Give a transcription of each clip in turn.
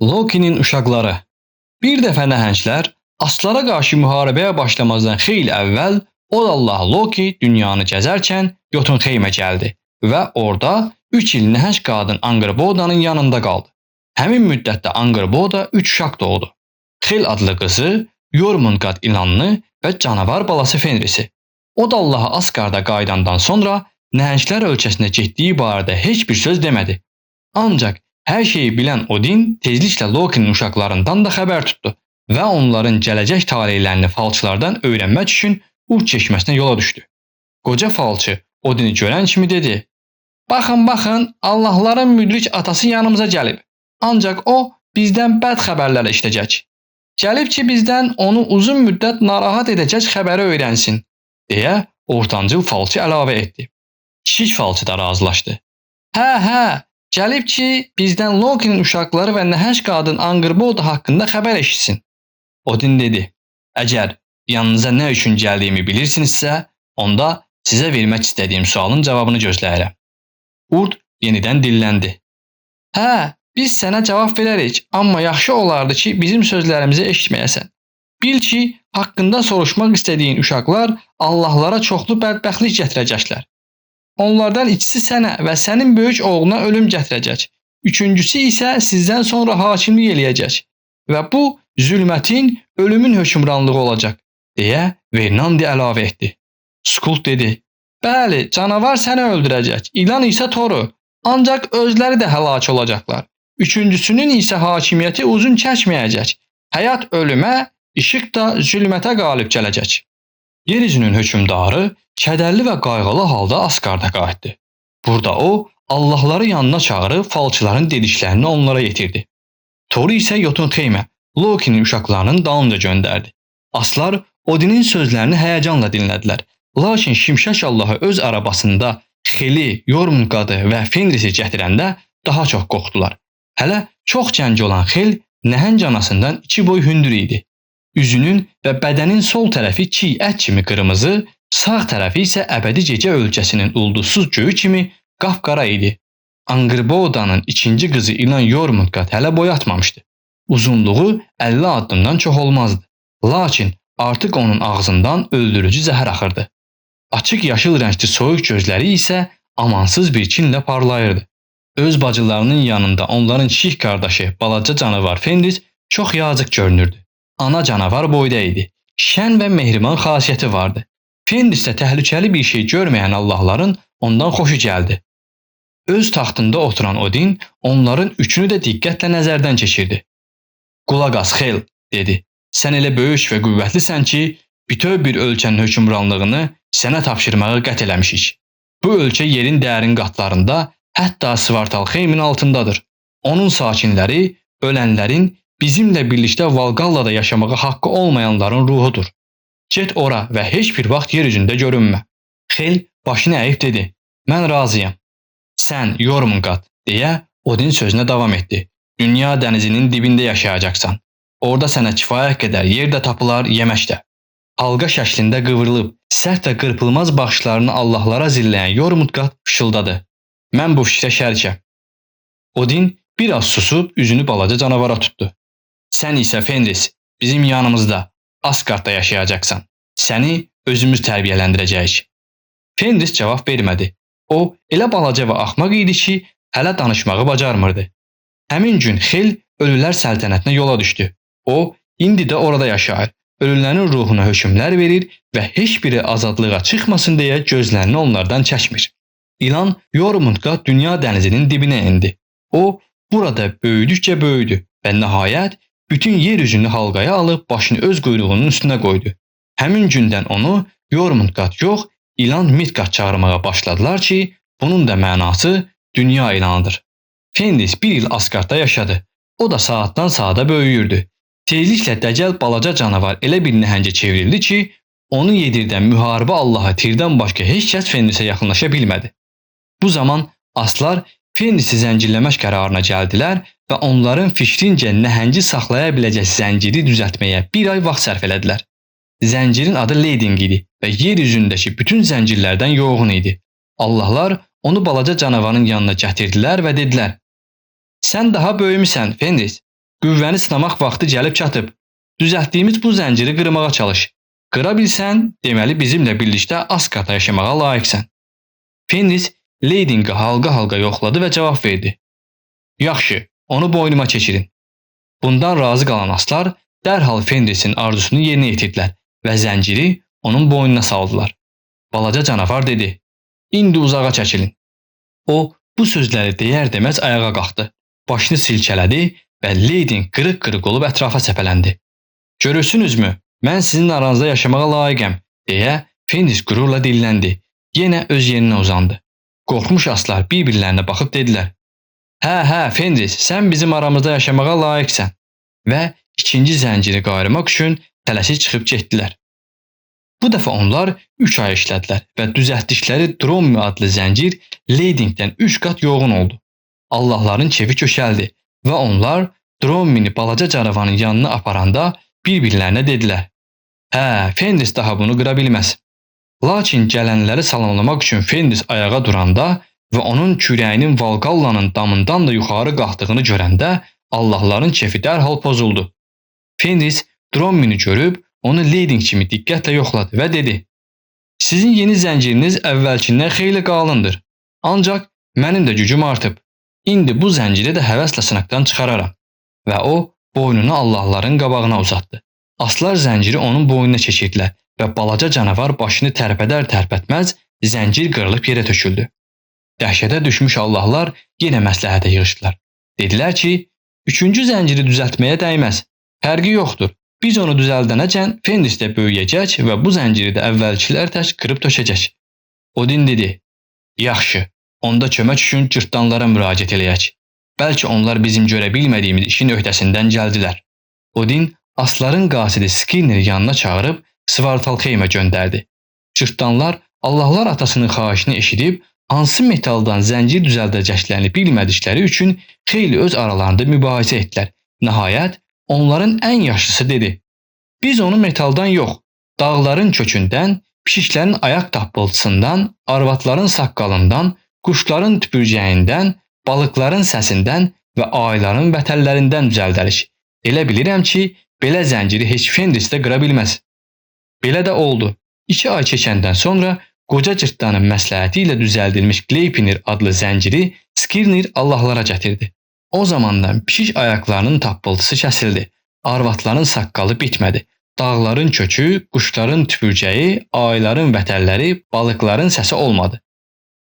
Loki'nin uşaqları. Bir dəfə nəhənglər aslara qarşı müharibəyə başlamazdan xeyli əvvəl Odallah Loki dünyanı gəzərkən Jotunheimə gəldi və orada 3 il nəhəng qadın Angrbodanın yanında qaldı. Həmin müddətdə Angrboda 3 uşaq doğdu. Xel adlı qızı, Jormungand ilanını və canavar balası Fenrisi. Odallah Asgarda qayıdandan sonra nəhənglər ölkəsinə getdiyi barədə heç bir söz demədi. Ancaq hər şeyi bilən Odin tezliklə Loki'nin uşaqlarından da xəbər tutdu və onların gələcək taleylərini falçılardan öyrənmək üçün uç çeşməsinə yola düşdü. Qoca falçı Odin'i görən kimi dedi: Baxın, Allahların müdrik atası yanımıza gəlib. Ancaq o bizdən bəd xəbərlər eşidəcək. Gəlib ki, bizdən onu uzun müddət narahat edəcək xəbəri öyrənsin, deyə ortancıl falçı əlavə etdi. Kiçik falçı da razılaşdı. Hə, gəlib ki, bizdən Loki'nin uşaqları və nəhəng qadın Angrboda haqqında xəbər eşitsin. Odin dedi: Əgər yanınıza nə üçün gəldiyimi bilirsinizsə, onda sizə vermək istədiyim sualın cavabını gözləyirəm. Urd yenidən dilləndi. Hə, biz sənə cavab verərik, amma yaxşı olardı ki, bizim sözlərimizi eşitməyəsən. Bil ki, haqqında soruşmaq istədiyin uşaqlar Allahlara çoxlu bədbəxtlik gətirəcəklər. Onlardan ikisi sənə və sənin böyük oğluna ölüm gətirəcək. Üçüncüsü isə sizdən sonra hakimlik eləyəcək. Və bu zülmətin, ölümün hökmranlığı olacaq, deyə Vernandi əlavə etdi. Skuld dedi: Bəli, canavar səni öldürəcək, ilan isə toru. Ancaq özləri də həlak olacaqlar. Üçüncüsünün isə hakimiyyəti uzun çəkməyəcək. Həyat ölümə, işıq da zülmətə qalib gələcək. Yeryüzünün hökmdarı kədərli və qayğılı halda Asgarda qayıtdı. Burada o, Allahları yanına çağırıb falçıların dediklərini onlara yetirdi. Thor isə Jotunheimə Loki'nin uşaqlarının dalınca göndərdi. Aslar Odin'in sözlərini həyəcanla dinlədilər. Lakin Şimşək Allahı öz arabasında Xeli, Jormungand'ı və Fenrisi gətirəndə daha çox qorxdular. Hələ çox gənc olan Xel nəhəng anasından 2 boy hündür idi. Üzünün və bədənin sol tərəfi çiy ət kimi qırmızı, sağ tərəfi isə əbədi gecə ölkəsinin ulduzsuz göyü kimi qapqara idi. Angrbodanın ikinci qızı ilan Jormungand hələ boy atmamışdı. Uzunluğu 50 addımdan çox olmazdı. Lakin artıq onun ağzından öldürücü zəhər axırdı. Açıq yaşıl rəngli soyuq gözləri isə amansız bir kinlə parlayırdı. Öz bacılarının yanında onların kiçik qardaşı balaca canavar Fenris çox yazıq görünürdü. Ana canavar boyda idi. Şən və mehriban xasiyyəti vardı. Fenrisdə təhlükəli bir şey görməyən Allahların ondan xoşu gəldi. Öz taxtında oturan Odin onların üçünü də diqqətlə nəzərdən keçirdi. Qulaq as Xel, dedi. Sən elə böyük və qüvvətlisən ki, bütöv bir ölkənin hökmranlığını sənə tapşırmağı qət eləmişik. Bu ölkə yerin dərin qatlarında, hətta Svartalxeymin altındadır. Onun sakinləri, ölənlərin, bizimlə birlikdə Valgallada yaşamağa haqqı olmayanların ruhudur. Get ora və heç bir vaxt yer üzündə görünmə. Xel başını əyib dedi. Mən razıyam. Sən Jormungand, deyə Odin sözünə davam etdi. Dünya dənizinin dibində yaşayacaqsan. Orada sənə kifayət qədər yer də tapılar, yemək də. Halqa şəklində qıvrılıb, sərt və qırpılmaz baxışlarını Allahlara zilləyən Jormungand fışıldadı. Mən bu fikrə şərikəm. Odin biraz susub üzünü balaca canavara tutdu. Sən isə Fenris, bizim yanımızda, Asgardda yaşayacaqsan. Səni özümüz tərbiyələndirəcəyik. Fenris cavab vermədi. O, elə balaca və axmaq idi ki, hələ danışmağı bacarmırdı. Həmin gün Xel ölülər səltənətinə yola düşdü. O, indi də orada yaşayır. Ölülərin ruhuna hökmlər verir və heç biri azadlığa çıxmasın deyə gözlərini onlardan çəkmir. İlan Jormungand dünya dənizinin dibinə indi. O, burada böyüdükcə böyüdü və nəhayət bütün yer üzünü halqaya alıb başını öz quyruğunun üstünə qoydu. Həmin gündən onu Jormungand yox, İlan Midgard çağırmağa başladılar ki, bunun da mənası dünya ilanıdır. Fenris 1 il Asgardda yaşadı. O da saatdan saata böyüyürdü. Tezliklə dəcəl balaca canavar elə bir nəhəngə çevrildi ki, onu yedirdən müharibə Allahı tirdən başqa heç kəs Fenrisə yaxınlaşa bilmədi. Bu zaman aslar Fenrisi zəncirləmək qərarına gəldilər və onların fikrincə nəhəngi saxlaya biləcək zənciri düzəltməyə 1 ay vaxt sərf elədilər. Zəncirin adı Leding idi və yer üzündəki bütün zəncirlərdən yoğun idi. Allahlar onu balaca canavarın yanına gətirdilər və dedilər: Sən daha böyümüsən, Fenris. qüvvəni sınamaq vaxtı gəlib çatıb. Düzəltdiyimiz bu zənciri qırmağa çalış. Qıra bilsən, deməli bizimlə birlikdə Asgardda yaşamağa layiqsən. Fenris Leydinqi halqa-halqa yoxladı və cavab verdi. Yaxşı, onu boynuma keçirin. Bundan razı qalan aslar dərhal Fenrisin arzusunu yerinə yetirdilər və zənciri onun boynuna saldılar. Balaca canavar dedi, indi uzağa çəkilin. O, bu sözləri deyər-deməz ayağa qalxdı. Başını silkələdi və Leyding qırıq-qırıq olub ətrafa səpələndi. Görürsünüzmü, mən sizin aranızda yaşamağa layiqəm, deyə Fenris qürurla dilləndi. Yenə öz yerinə uzandı. Qorxmuş aslar bir-birlərinə baxıb dedilər. Hə, Fenris, sən bizim aramızda yaşamağa layiqsən. Və ikinci zənciri qayırmaq üçün tələsik çıxıb getdilər. Bu dəfə onlar 3 ay işlədilər və düzəltdikləri Drommi adlı zəncir Leydingdən 3 qat yoğun oldu. Allahların kefi köşəldi və onlar Drommini balaca canavarın yanına aparanda bir-birlərinə dedilər. Hə, Fenris daha bunu qıra bilməz. Lakin gələnləri salamlamaq üçün Fenris ayağa duranda və onun kürəyinin Valgallanın damından da yuxarı qalxdığını görəndə Allahların kefi dərhal pozuldu. Fenris Drommini görüb onu Leyding kimi diqqətlə yoxladı və dedi. Sizin yeni zənciriniz əvvəlkindən xeyli qalındır. Ancaq mənim də gücüm artıb. İndi bu zənciri də həvəslə sınaqdan çıxararam. Və o boynunu Allahların qabağına uzatdı. Aslar zənciri onun boynuna keçirdilər və balaca canavar başını tərpədər-tərpətməz zəncir qırılıb yerə töküldü. Dəhşətə düşmüş Allahlar yenə məsləhətə yığışdılar. Dedilər ki, 3-cü zənciri düzəltməyə dəyməz. Fərqi yoxdur. Biz onu düzəldənəcən Fenris də böyüyəcək və bu zənciri də əvvəlkilər tək qırıb tökəcək. Odin dedi, yaxşı, onda kömək üçün cırtdanlara müraciət eləyək. Bəlkə onlar bizim görə bilmədiyimiz işin öhdəsindən gəldilər. Odin asların qasidi Skirneri yanına çağırıb Svartalxeymə göndərdi. Cırtdanlar Allahlar atasının xahişini eşidib, hansı metaldan zəncir düzəldəcəklərini bilmədikləri üçün xeyli öz aralarında mübahisə etdilər. Nəhayət, onların ən yaşlısı dedi. Biz onu metaldan yox, dağların kökündən, pişiklərin ayaq tappıltısından, arvatların saqqalından, quşların tüpürcəyindən, balıqların səsindən və ayların vətəllərindən düzəldərik. Elə bilirəm ki, belə zənciri heç Fenris də qıra bilməz. Belə də oldu. 2 ay keçəndən sonra qoca cırtdanın məsləhəti ilə düzəldilmiş Gleipnir adlı zənciri Skirnir Allahlara gətirdi. O zamandan pişik ayaqlarının tappıltısı kəsildi. Arvatların saqqalı bitmədi. Dağların kökü, quşların tüpürcəyi, ayların vətəlləri, balıqların səsi olmadı.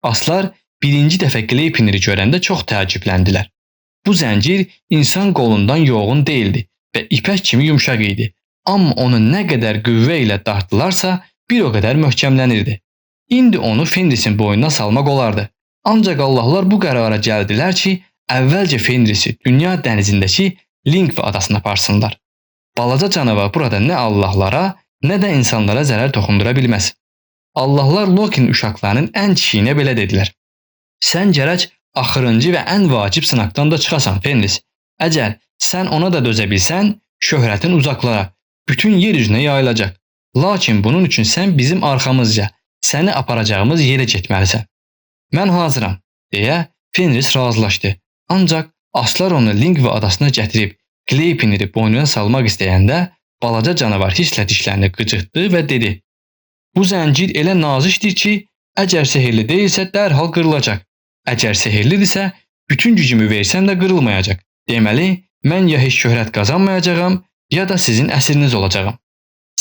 Aslar birinci dəfə Gleipniri görəndə çox təəccübləndilər. Bu zəncir insan qolundan yoğun deyildi və ipək kimi yumşaq idi. Amma onu nə qədər qüvvə ilə dartdılarsa, bir o qədər möhkəmlənirdi. İndi onu Fenrisin boynuna salmaq olardı. Ancaq Allahlar bu qərara gəldilər ki, əvvəlcə Fenrisi dünya dənizindəki Lingvi adasına aparsınlar. Balaca canavar burada nə Allahlara, nə də insanlara zərər toxundura bilməz. Allahlar Lokinin uşaqlarının ən kişiyinə belə dedilər. Sən gərək axırıncı və ən vacib sınaqdan da çıxasan, Fenris. Əgər sən ona da dözə bilsən, şöhrətin uzaqlara, bütün yer üzünə yayılacaq. Lakin bunun üçün sən bizim arxamızca, səni aparacağımız yerə getməlisən. Mən hazıram, deyə Fenris razılaşdı. Ancaq aslar onu Lingvi adasına gətirib Gleipniri boynuna salmaq istəyəndə balaca canavar hisslə dişlərini qıcıtdı və dedi. Bu zəncir elə nazikdir ki, əgər sehirli deyilsə dərhal qırılacaq. Əgər sehirlidirsə, bütün gücümü versəm də qırılmayacaq. Deməli, mən ya heç şöhrət qazanmayacağam, ya da sizin əsiriniz olacağam.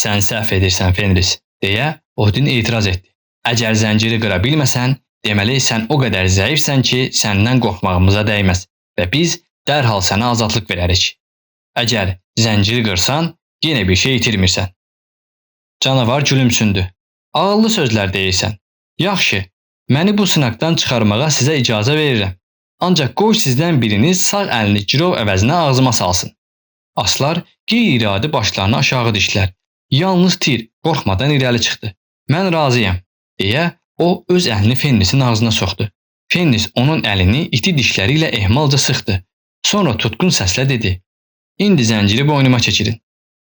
Sən səhv edirsən, Fenris, deyə Odin etiraz etdi. Əgər zənciri qıra bilməsən, deməli sən o qədər zəifsən ki, səndən qorxmağımıza dəyməz və biz dərhal sənə azadlıq verərik. Əgər zənciri qırsan, yenə bir şey itirmirsən. Canavar gülümsündü. Ağıllı sözlər deyirsən. Yaxşı, məni bu sınaqdan çıxarmağa sizə icazə verirəm. Ancaq qoy sizdən biriniz sağ əlini girov əvəzinə ağzıma salsın. Aslar qeyri-iradi başlarını aşağı dişlər. Yalnız Tir qorxmadan irəli çıxdı. Mən razıyam, deyə o öz əlini Fenrisin ağzına soxdu. Fenris onun əlini iti dişləri ilə ehmalca sıxdı. Sonra tutqun səslə dedi. İndi zənciri boynuma keçirin.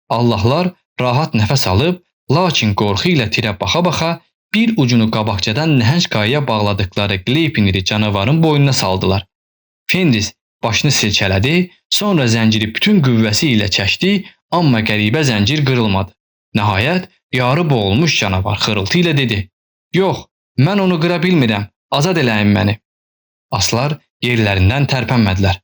Allahlar rahat nəfəs alıb, lakin qorxu ilə Tirə baxa-baxa bir ucunu qabaqcadan nəhəng qayaya bağladıkları Gleipniri canavarın boynuna saldılar. Fenris başını silkələdi, sonra zənciri bütün qüvvəsi ilə çəkdi, amma qəribə zəncir qırılmadı. Nəhayət, yarı boğulmuş canavar xırıltı ilə dedi: "Yox, mən onu qıra bilmirəm, azad eləyin məni." Aslar yerlərindən tərpənmədilər.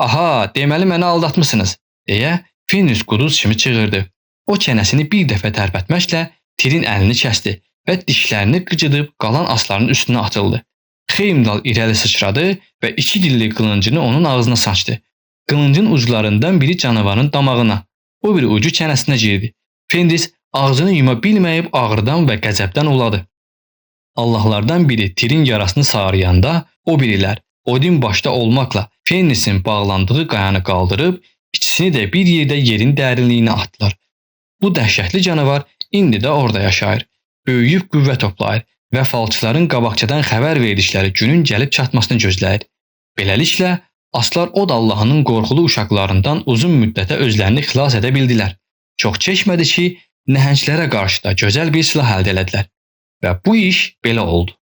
"Aha, deməli məni aldatmısınız," deyə Fenris quduz kimi çığırdı. O çənəsini bir dəfə tərpətməklə Tirin əlini kəsdi və dişlərini qıcıdıb qalan asların üstünə atıldı. Heimdall irəli sıçradı və iki dilli qılıncını onun ağzına sancdı. Qılıncın uclarından biri canavarın damağına, o biri ucu çənəsinə girdi. Fenris ağzını yuma bilməyib ağrıdan və qəzəbdən uladı. Allahlardan biri Tirin yarasını sağrıyanda, o birilər Odin başda olmaqla Fenrisin bağlandığı qayanı qaldırıb, ikisini də bir yerdə yerin dərinliyinə atdılar. Bu dəhşətli canavar indi də orada yaşayır, böyüyüb qüvvə toplayır və falçıların qabaqcadan xəbər verdikləri günün gəlib çatmasını gözləyir. Beləliklə, aslar Od Allahının qorxulu uşaqlarından uzun müddətə özlərini xilas edə bildilər. Çox keçmədi ki, nəhənglərə qarşı da gözəl bir silah əldə elədilər. Və bu iş belə oldu.